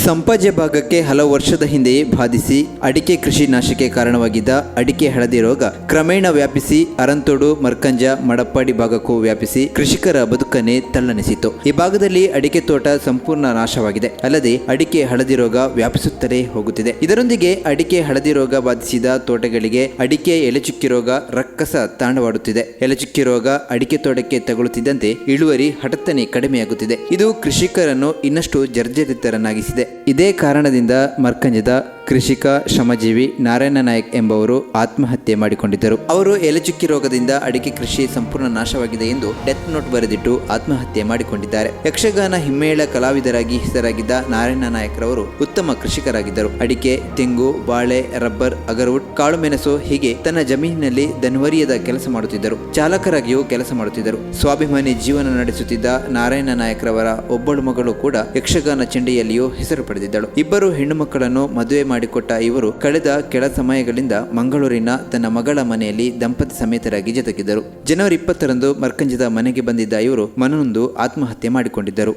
ಸಂಪಾಜೆ ಭಾಗಕ್ಕೆ ಹಲವು ವರ್ಷದ ಹಿಂದೆಯೇ ಬಾಧಿಸಿ ಅಡಿಕೆ ಕೃಷಿ ನಾಶಕ್ಕೆ ಕಾರಣವಾಗಿದ್ದ ಅಡಿಕೆ ಹಳದಿ ರೋಗ ಕ್ರಮೇಣ ವ್ಯಾಪಿಸಿ ಅರಂತೋಡು, ಮರ್ಕಂಜ, ಮಡಪ್ಪಾಡಿ ಭಾಗಕ್ಕೂ ವ್ಯಾಪಿಸಿ ಕೃಷಿಕರ ಬದುಕನ್ನೇ ತಲ್ಲಣಿಸಿತು. ಈ ಭಾಗದಲ್ಲಿ ಅಡಿಕೆ ತೋಟ ಸಂಪೂರ್ಣ ನಾಶವಾಗಿದೆ. ಅಲ್ಲದೆ ಅಡಿಕೆ ಹಳದಿ ರೋಗ ವ್ಯಾಪಿಸುತ್ತಲೇ ಹೋಗುತ್ತಿದೆ. ಇದರೊಂದಿಗೆ ಅಡಿಕೆ ಹಳದಿ ರೋಗ ಬಾಧಿಸಿದ ತೋಟಗಳಿಗೆ ಅಡಿಕೆ ಎಲೆಚುಕ್ಕಿ ರೋಗ ರಕ್ಕಸ ತಾಂಡವಾಡುತ್ತಿದೆ. ಎಲೆಚುಕ್ಕಿ ರೋಗ ಅಡಿಕೆ ತೋಟಕ್ಕೆ ತಗುಲುತ್ತಿದ್ದಂತೆ ಇಳುವರಿ ಹಠಾತ್ತನೆ ಕಡಿಮೆಯಾಗುತ್ತಿದೆ. ಇದು ಕೃಷಿಕರನ್ನು ಇನ್ನಷ್ಟು ಜರ್ಜರಿತರನ್ನಾಗಿಸಿದೆ. ಇದೇ ಕಾರಣದಿಂದ ಮರ್ಕಂಜದ ಕೃಷಿಕ ಶ್ರಮಜೀವಿ ನಾರಾಯಣ ನಾಯಕ್ ಎಂಬುವರು ಆತ್ಮಹತ್ಯೆ ಮಾಡಿಕೊಂಡಿದ್ದರು. ಅವರು ಎಲೆಚುಕ್ಕಿ ರೋಗದಿಂದ ಅಡಿಕೆ ಕೃಷಿ ಸಂಪೂರ್ಣ ನಾಶವಾಗಿದೆ ಎಂದು ಡೆತ್ ನೋಟ್ ಬರೆದಿಟ್ಟು ಆತ್ಮಹತ್ಯೆ ಮಾಡಿಕೊಂಡಿದ್ದಾರೆ. ಯಕ್ಷಗಾನ ಹಿಮ್ಮೇಳ ಕಲಾವಿದರಾಗಿ ಹೆಸರಾಗಿದ್ದ ನಾರಾಯಣ ನಾಯಕ್ ರವರು ಉತ್ತಮ ಕೃಷಿಕರಾಗಿದ್ದರು. ಅಡಿಕೆ, ತೆಂಗು, ಬಾಳೆ, ರಬ್ಬರ್, ಅಗರ್ವುಡ್, ಕಾಳುಮೆಣಸು ಹೀಗೆ ತನ್ನ ಜಮೀನಿನಲ್ಲಿ ದನ್ವರಿಯದ ಕೆಲಸ ಮಾಡುತ್ತಿದ್ದರು. ಚಾಲಕರಾಗಿಯೂ ಕೆಲಸ ಮಾಡುತ್ತಿದ್ದರು. ಸ್ವಾಭಿಮಾನಿ ಜೀವನ ನಡೆಸುತ್ತಿದ್ದ ನಾರಾಯಣ ನಾಯಕ್ ರವರ ಒಬ್ಬಳು ಮಗಳು ಕೂಡ ಯಕ್ಷಗಾನ ಚೆಂಡೆಯಲ್ಲಿಯೂ ಹೆಸರು ಪಡೆದಿದ್ದಳು. ಇಬ್ಬರು ಹೆಣ್ಣು ಮಕ್ಕಳನ್ನು ಮದುವೆ ಮಾಡಿಕೊಟ್ಟ ಇವರು ಕಳೆದ ಕೆಲ ಸಮಯಗಳಿಂದ ಮಂಗಳೂರಿನ ತನ್ನ ಮಗಳ ಮನೆಯಲ್ಲಿ ದಂಪತಿ ಸಮೇತರಾಗಿ ಜೊತೆಗಿದ್ದರು. ಜನವರಿ 20ರಂದು ಮರ್ಕಂಜದ ಮನೆಗೆ ಬಂದಿದ್ದ ಇವರು ಮನನೊಂದು ಆತ್ಮಹತ್ಯೆ ಮಾಡಿಕೊಂಡಿದ್ದರು.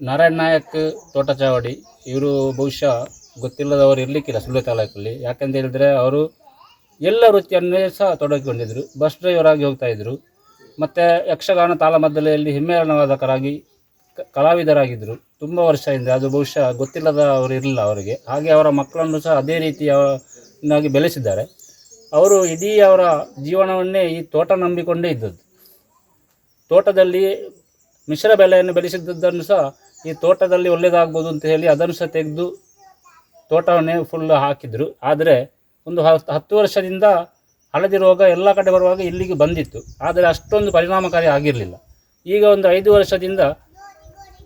ನಾರಾಯಣ ನಾಯಕ್ ತೋಟಚಾವಡಿ ಇವರು ಬಹುಶಃ ಗೊತ್ತಿಲ್ಲದವರು ಇರಲಿಕ್ಕಿಲ್ಲ ಸುಳ್ಳು ತಾಲೂಕಲ್ಲಿ. ಯಾಕಂತ ಹೇಳಿದ್ರೆ ಅವರು ಎಲ್ಲ ವೃತ್ತಿಯನ್ನೇ ಸಹ ತೊಡಗಿಕೊಂಡಿದ್ದರು. ಬಸ್ ಡ್ರೈವರ್ ಆಗಿ ಹೋಗ್ತಾ ಇದ್ರು. ಮತ್ತು ಯಕ್ಷಗಾನ ತಾಳಮದ್ದಲೆಯಲ್ಲಿ ಹಿಮ್ಮೇಳನವಾದಕರಾಗಿ ಕಲಾವಿದರಾಗಿದ್ದರು ತುಂಬ ವರ್ಷದಿಂದ. ಅದು ಬಹುಶಃ ಗೊತ್ತಿಲ್ಲದವರು ಇರಲಿಲ್ಲ ಅವರಿಗೆ. ಹಾಗೆ ಅವರ ಮಕ್ಕಳನ್ನು ಸಹ ಅದೇ ರೀತಿಯಾಗಿ ಬೆಳೆಸಿದ್ದಾರೆ. ಅವರು ಇಡೀ ಅವರ ಜೀವನವನ್ನೇ ಈ ತೋಟ ನಂಬಿಕೊಂಡೇ ಇದ್ದದ್ದು. ತೋಟದಲ್ಲಿ ಮಿಶ್ರ ಬೆಳೆಯನ್ನು ಬೆಳೆಸಿದ್ದನ್ನು ಸಹ ಈ ತೋಟದಲ್ಲಿ ಒಳ್ಳೆಯದಾಗ್ಬೋದು ಅಂತ ಹೇಳಿ ಅದನ್ನು ಸಹ ತೆಗೆದು ತೋಟವನ್ನೇ ಫುಲ್ ಹಾಕಿದರು. ಆದರೆ ಒಂದು 10 ವರ್ಷದಿಂದ ಹಳದಿ ರೋಗ ಎಲ್ಲ ಕಡೆ ಬರುವಾಗ ಇಲ್ಲಿಗೆ ಬಂದಿತ್ತು. ಆದರೆ ಅಷ್ಟೊಂದು ಪರಿಣಾಮಕಾರಿ ಆಗಿರಲಿಲ್ಲ. ಈಗ ಒಂದು 5 ವರ್ಷದಿಂದ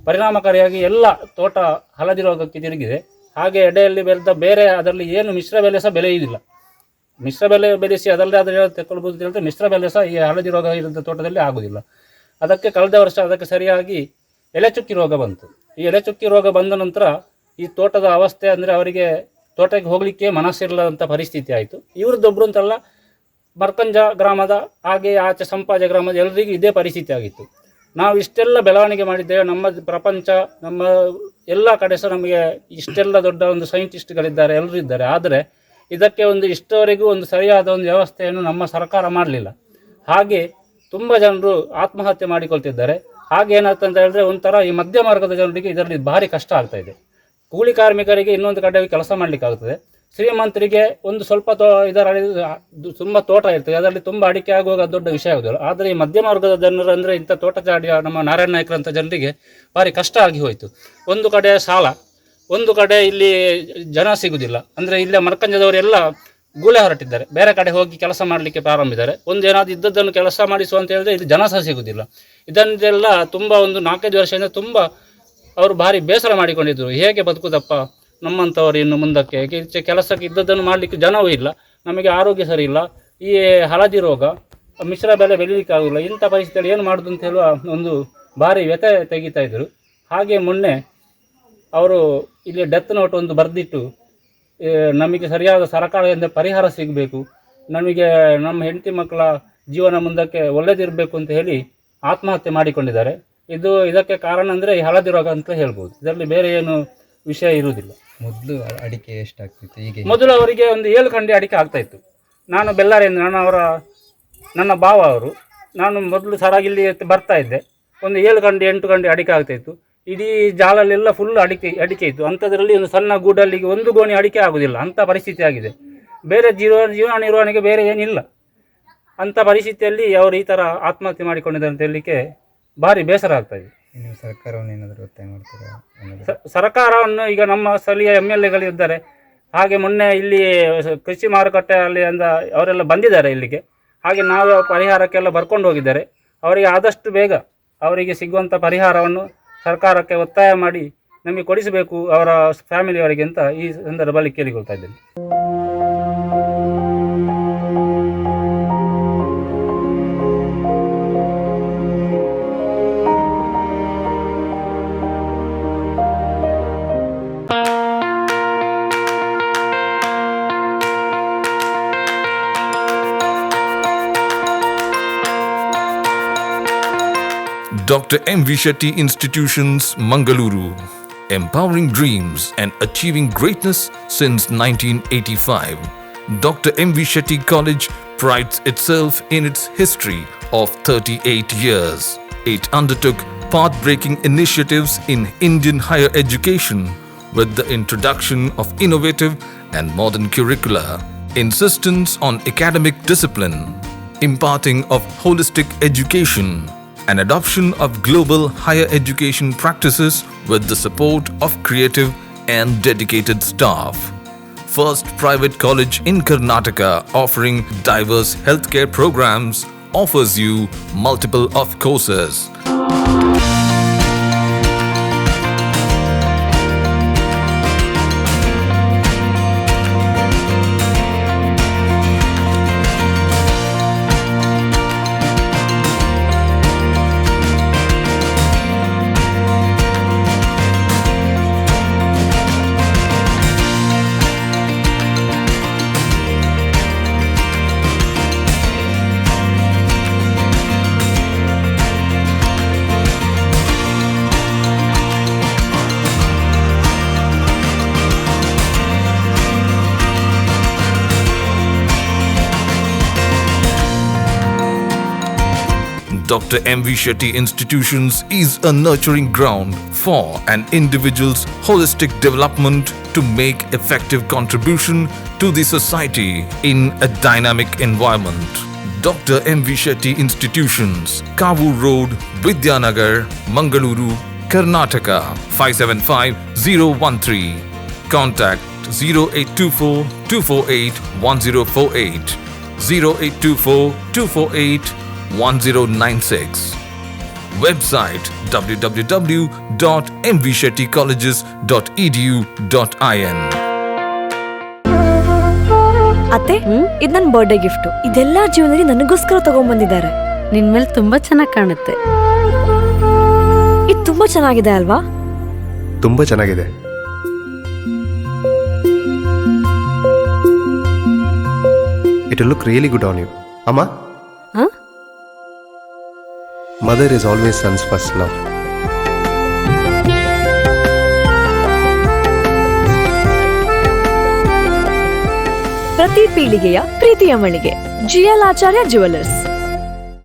ಪರಿಣಾಮಕಾರಿಯಾಗಿ ಎಲ್ಲ ತೋಟ ಹಳದಿ ರೋಗಕ್ಕೆ ತಿರುಗಿದೆ. ಹಾಗೆ ಎಡೆಯಲ್ಲಿ ಬೆಳೆದ ಬೇರೆ ಅದರಲ್ಲಿ ಏನು ಮಿಶ್ರ ಬೆಲೆ ಸಹ ಬೆಳೆಯುವುದಿಲ್ಲ. ಮಿಶ್ರ ಬೆಲೆ ಬೆಳೆಸಿ ಅದರಲ್ಲಿ ಅದರ ತೆಕ್ಕೊಳ್ಬೋದು ಅಂತ ಹೇಳಿದ್ರೆ ಮಿಶ್ರ ಬೆಲೆ ಸಹ ಈ ಹಳದಿ ರೋಗ ಇರೋದ ತೋಟದಲ್ಲಿ ಆಗುವುದಿಲ್ಲ. ಅದಕ್ಕೆ ಕಳೆದ ವರ್ಷ ಅದಕ್ಕೆ ಸರಿಯಾಗಿ ಎಲೆಚುಕ್ಕಿ ರೋಗ ಬಂತು. ಈ ಎಲೆಚುಕ್ಕಿ ರೋಗ ಬಂದ ನಂತರ ಈ ತೋಟದ ಅವಸ್ಥೆ ಅಂದರೆ ಅವರಿಗೆ ತೋಟಕ್ಕೆ ಹೋಗಲಿಕ್ಕೆ ಮನಸ್ಸಿರಲಾದಂಥ ಪರಿಸ್ಥಿತಿ ಆಯಿತು. ಇವ್ರದ್ದೊಬ್ಬರು ಅಂತಲ್ಲ, ಮರ್ಕಂಜ ಗ್ರಾಮದ ಹಾಗೆ ಆಚೆ ಸಂಪಾಜೆ ಗ್ರಾಮದ ಎಲ್ಲರಿಗೂ ಇದೇ ಪರಿಸ್ಥಿತಿ ಆಗಿತ್ತು. ನಾವು ಇಷ್ಟೆಲ್ಲ ಬೆಳವಣಿಗೆ ಮಾಡಿದ್ದೇವೆ, ನಮ್ಮ ಪ್ರಪಂಚ, ನಮ್ಮ ಎಲ್ಲ ಕಡೆ ಸಹ ನಮಗೆ ಇಷ್ಟೆಲ್ಲ ದೊಡ್ಡ ಒಂದು ಸೈಂಟಿಸ್ಟ್ಗಳಿದ್ದಾರೆ, ಎಲ್ಲರೂ ಇದ್ದಾರೆ. ಆದರೆ ಇದಕ್ಕೆ ಒಂದು ಇಷ್ಟವರೆಗೂ ಒಂದು ಸರಿಯಾದ ಒಂದು ವ್ಯವಸ್ಥೆಯನ್ನು ನಮ್ಮ ಸರ್ಕಾರ ಮಾಡಲಿಲ್ಲ. ಹಾಗೆ ತುಂಬ ಜನರು ಆತ್ಮಹತ್ಯೆ ಮಾಡಿಕೊಳ್ತಿದ್ದಾರೆ. ಹಾಗೆ ಏನಾಗ್ತಂತ ಹೇಳಿದ್ರೆ ಒಂಥರ ಈ ಮಧ್ಯ ಮಾರ್ಗದ ಜನರಿಗೆ ಇದರಲ್ಲಿ ಭಾರಿ ಕಷ್ಟ ಆಗ್ತಾಯಿದೆ. ಕೂಲಿ ಕಾರ್ಮಿಕರಿಗೆ ಇನ್ನೊಂದು ಕಡೆ ಕೆಲಸ ಮಾಡಲಿಕ್ಕಾಗ್ತದೆ. ಶ್ರೀಮಂತರಿಗೆ ಒಂದು ಸ್ವಲ್ಪ ಇದರಲ್ಲಿ ತುಂಬ ತೋಟ ಇರ್ತದೆ, ಅದರಲ್ಲಿ ತುಂಬ ಅಡಿಕೆ ಆಗುವಾಗ ದೊಡ್ಡ ವಿಷಯ ಆಗುದಿಲ್ಲ. ಆದರೆ ಈ ಮಧ್ಯಮ ವರ್ಗದ ಜನರು ಅಂದರೆ ಇಂಥ ತೋಟಚಾಡಿಯ ನಮ್ಮ ನಾರಾಯಣ ನಾಯಕರಂಥ ಜನರಿಗೆ ಭಾರಿ ಕಷ್ಟ ಆಗಿ ಹೋಯಿತು. ಒಂದು ಕಡೆ ಸಾಲ, ಒಂದು ಕಡೆ ಇಲ್ಲಿ ಜನ ಸಿಗುವುದಿಲ್ಲ. ಅಂದರೆ ಇಲ್ಲೇ ಮರ್ಕಂಜದವರೆಲ್ಲ ಗೂಳೆ ಹೊರಟಿದ್ದಾರೆ, ಬೇರೆ ಕಡೆ ಹೋಗಿ ಕೆಲಸ ಮಾಡಲಿಕ್ಕೆ ಪ್ರಾರಂಭಿಸಿದ್ದಾರೆ. ಒಂದು ಏನಾದರೂ ಇದ್ದದ್ದನ್ನು ಕೆಲಸ ಮಾಡಿಸುವ ಅಂತ ಹೇಳಿದ್ರೆ ಇದು ಜನ ಸಹ ಸಿಗುವುದಿಲ್ಲ. ಇದನ್ನೆಲ್ಲ ತುಂಬ ಒಂದು 4-5 ವರ್ಷದಿಂದ ತುಂಬ ಅವರು ಭಾರಿ ಬೇಸರ ಮಾಡಿಕೊಂಡಿದ್ದರು. ಹೇಗೆ ಬದುಕುದಪ್ಪ ನಮ್ಮಂಥವ್ರು ಇನ್ನು ಮುಂದಕ್ಕೆ, ಕೆಲಸಕ್ಕೆ ಇದ್ದದ್ದನ್ನು ಮಾಡಲಿಕ್ಕೆ ಜನವೂ ಇಲ್ಲ, ನಮಗೆ ಆರೋಗ್ಯ ಸರಿ ಇಲ್ಲ, ಈ ಹಳದಿ ರೋಗ, ಮಿಶ್ರ ಬೆಲೆ ಬೆಳೀಲಿಕ್ಕಾಗಲ್ಲ, ಇಂಥ ಪರಿಸ್ಥಿತಿಯಲ್ಲಿ ಏನು ಮಾಡೋದು ಅಂತ ಹೇಳುವ ಒಂದು ಭಾರಿ ವ್ಯಥೆ ತೆಗಿತಾ ಇದ್ದರು. ಹಾಗೆ ಮೊನ್ನೆ ಅವರು ಇಲ್ಲಿ ಡೆತ್ ನೋಟ್ ಒಂದು ಬರೆದಿಟ್ಟು ನಮಗೆ ಸರಿಯಾದ ಸರ್ಕಾರದಿಂದ ಪರಿಹಾರ ಸಿಗಬೇಕು, ನಮಗೆ ನಮ್ಮ ಹೆಂಡತಿ ಮಕ್ಕಳ ಜೀವನ ಮುಂದಕ್ಕೆ ಒಳ್ಳೆದಿರಬೇಕು ಅಂತ ಹೇಳಿ ಆತ್ಮಹತ್ಯೆ ಮಾಡಿಕೊಂಡಿದ್ದಾರೆ. ಇದಕ್ಕೆ ಕಾರಣ ಅಂದರೆ ಈ ಹಳದಿ ರೋಗ ಅಂತ ಹೇಳ್ಬೋದು. ಇದರಲ್ಲಿ ಬೇರೆ ಏನು ವಿಷಯ ಇರುವುದಿಲ್ಲ. ಮೊದಲು ಅಡಿಕೆ ಎಷ್ಟಾಗ್ತಿತ್ತು? ಈಗ ಮೊದಲು ಅವರಿಗೆ ಒಂದು 7 ಕಂಡಿ ಅಡಿಕೆ ಆಗ್ತಾಯಿತ್ತು. ನಾನು ಬೆಲ್ಲಾರಿಯಿಂದ, ನನ್ನ ಭಾವ ಅವರು, ನಾನು ಮೊದಲು ಸರಾಗಿಲ್ಲಿ ಬರ್ತಾ ಇದ್ದೆ. ಒಂದು 7 ಕಂಡಿ 8 ಕಂಡಿ ಅಡಿಕೆ ಆಗ್ತಾಯಿತ್ತು. ಇಡೀ ಜಾಲಲ್ಲೆಲ್ಲ ಫುಲ್ ಅಡಿಕೆ ಇತ್ತು. ಅಂಥದ್ರಲ್ಲಿ ಒಂದು ಸಣ್ಣ ಗೂಡಲ್ಲಿಗೆ ಒಂದು ಗೋಣಿ ಅಡಿಕೆ ಆಗೋದಿಲ್ಲ, ಅಂಥ ಪರಿಸ್ಥಿತಿ ಆಗಿದೆ. ಬೇರೆ ಜೀವನ ನಿರ್ವಹಣೆಗೆ ಬೇರೆ ಏನಿಲ್ಲ. ಅಂಥ ಪರಿಸ್ಥಿತಿಯಲ್ಲಿ ಅವರು ಈ ಥರ ಆತ್ಮಹತ್ಯೆ ಮಾಡಿಕೊಂಡಿದ್ದಾರೆ ಅಂತ ಹೇಳಲಿಕ್ಕೆ ಭಾರಿ ಬೇಸರ ಆಗ್ತಾಯಿದೆ. ನೀವು ಸರ್ಕಾರವನ್ನು ಏನಾದರೂ ಒತ್ತಾಯ ಮಾಡ್ತೀರಾ? ಸರ್ಕಾರವನ್ನು ಈಗ ನಮ್ಮ ಸ್ಥಳೀಯ MLA ಇದ್ದಾರೆ. ಹಾಗೆ ಮೊನ್ನೆ ಇಲ್ಲಿ ಕೃಷಿ ಮಾರುಕಟ್ಟೆಯಲ್ಲಿ ಅವರೆಲ್ಲ ಬಂದಿದ್ದಾರೆ ಇಲ್ಲಿಗೆ. ಹಾಗೆ ನಾವು ಪರಿಹಾರಕ್ಕೆಲ್ಲ ಬರ್ಕೊಂಡು ಹೋಗಿದ್ದಾರೆ. ಅವರಿಗೆ ಆದಷ್ಟು ಬೇಗ ಅವರಿಗೆ ಸಿಗುವಂಥ ಪರಿಹಾರವನ್ನು ಸರ್ಕಾರಕ್ಕೆ ಒತ್ತಾಯ ಮಾಡಿ ನಮಗೆ ಕೊಡಿಸಬೇಕು ಅವರ ಫ್ಯಾಮಿಲಿಯವರಿಗೆ ಅಂತ ಈ ಸಂದರ್ಭದಲ್ಲಿ ಕೇಳಿಕೊಳ್ತಾ ಇದ್ದೇನೆ. Dr. M. V. Shetty Institutions, Mangaluru. Empowering dreams and achieving greatness since 1985. Dr. M. V. Shetty College prides itself in its history of 38 years. It undertook path-breaking initiatives in Indian higher education with the introduction of innovative and modern curricula, insistence on academic discipline, imparting of holistic education, and adoption of global higher education practices with the support of creative and dedicated staff. First private college in Karnataka offering diverse healthcare programs, offers you multiple of courses. Dr. M. V. Shetty Institutions is a nurturing ground for an individual's holistic development to make effective contribution to the society in a dynamic environment. Dr. M. V. Shetty Institutions, Kavur Road, Vidyanagar, Mangaluru, Karnataka 575013. Contact 0824 248 1048, 0824 248 1096. Website www.mvshettycolleges.edu.in. ಅತ್ತೆ ಇದು ನನ್ನ birthday gift. ಇದೆಲ್ಲ ಜೀವನದಲ್ಲಿ ನನಗೋಸ್ಕರ ತಗೊಂಡ್ಬಂದಿದ್ದಾರೆ. ನಿನ್ ಮೇಲೆ ತುಂಬಾ ಚೆನ್ನಾಗಿ ಕಾಣುತ್ತೆ. ಇದು ತುಂಬಾ ಚೆನ್ನಾಗಿದೆ ಅಲ್ವಾ? ತುಂಬಾ ಚೆನ್ನಾಗಿದೆ. It will look really good on you. Amma? Huh? Mother is always son's first love. ಪ್ರತಿ ಪೀಳಿಗೆಯ ಪ್ರೀತಿಯ ಮಳಿಗೆ GL ಆಚಾರ್ಯ ಜುವೆಲ್ಲರ್ಸ್.